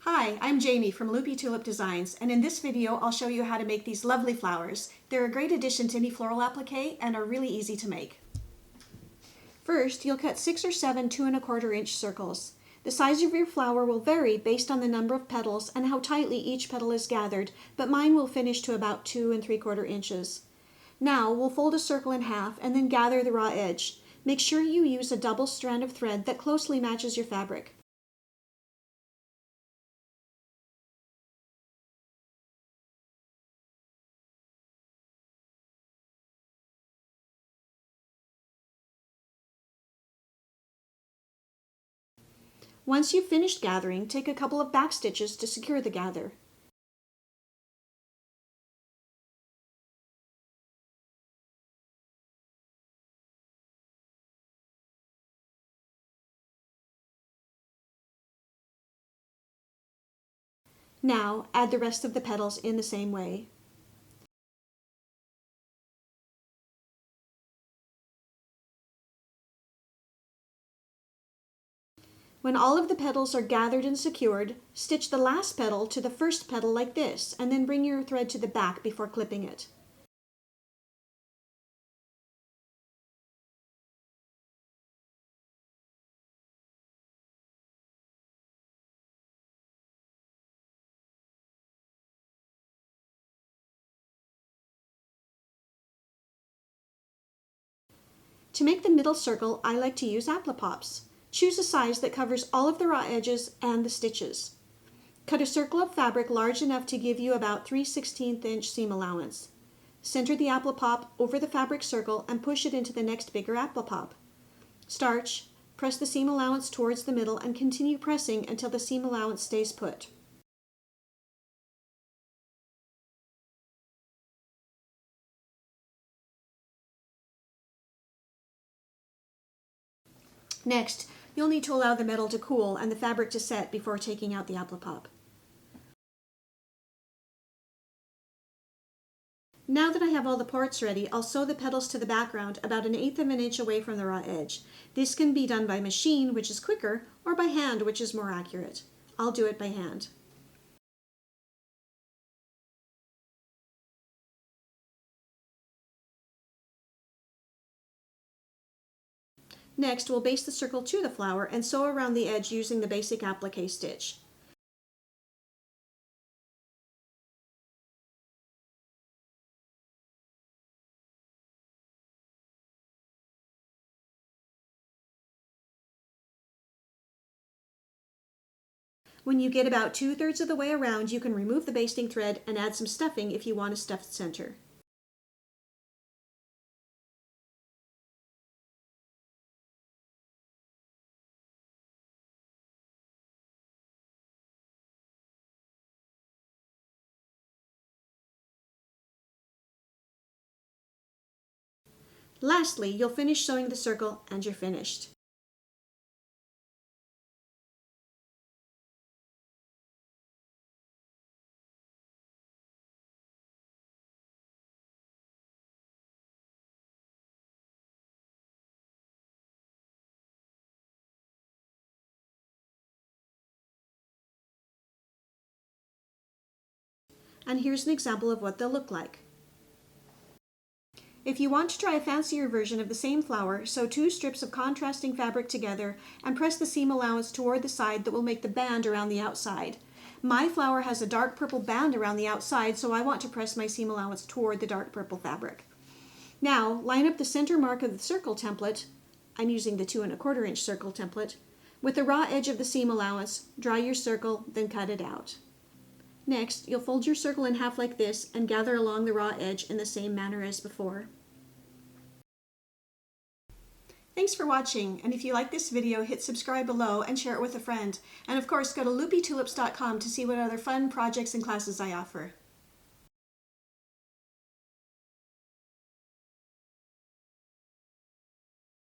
Hi, I'm Jamie from Loopy Tulip Designs, and in this video I'll show you how to make these lovely flowers. They're a great addition to any floral applique and are really easy to make. First, you'll cut 6 or 7 2¼ inch circles. The size of your flower will vary based on the number of petals and how tightly each petal is gathered, but mine will finish to about 2 3/4 inches. Now we'll fold a circle in half and then gather the raw edge. Make sure you use a double strand of thread that closely matches your fabric. Once you've finished gathering, take a couple of back stitches to secure the gather. Now, add the rest of the petals in the same way. When all of the petals are gathered and secured, stitch the last petal to the first petal like this, and then bring your thread to the back before clipping it. To make the middle circle, I like to use appliques. Choose a size that covers all of the raw edges and the stitches. Cut a circle of fabric large enough to give you about 3/16 inch seam allowance. Center the applique over the fabric circle and push it into the next bigger applique. Starch, press the seam allowance towards the middle and continue pressing until the seam allowance stays put. Next, you'll need to allow the metal to cool and the fabric to set before taking out the applique. Now that I have all the parts ready, I'll sew the petals to the background about 1/8 inch away from the raw edge. This can be done by machine, which is quicker, or by hand, which is more accurate. I'll do it by hand. Next, we'll baste the circle to the flower and sew around the edge using the basic applique stitch. When you get about 2/3 of the way around, you can remove the basting thread and add some stuffing if you want a stuffed center. Lastly, you'll finish sewing the circle and you're finished. And here's an example of what they'll look like. If you want to try a fancier version of the same flower, sew 2 strips of contrasting fabric together and press the seam allowance toward the side that will make the band around the outside. My flower has a dark purple band around the outside, so I want to press my seam allowance toward the dark purple fabric. Now, line up the center mark of the circle template, I'm using the 2¼ inch circle template, with the raw edge of the seam allowance, draw your circle, then cut it out. Next, you'll fold your circle in half like this and gather along the raw edge in the same manner as before. Thanks for watching, and if you like this video, hit subscribe below and share it with a friend. And of course, go to loopytulips.com to see what other fun projects and classes I offer.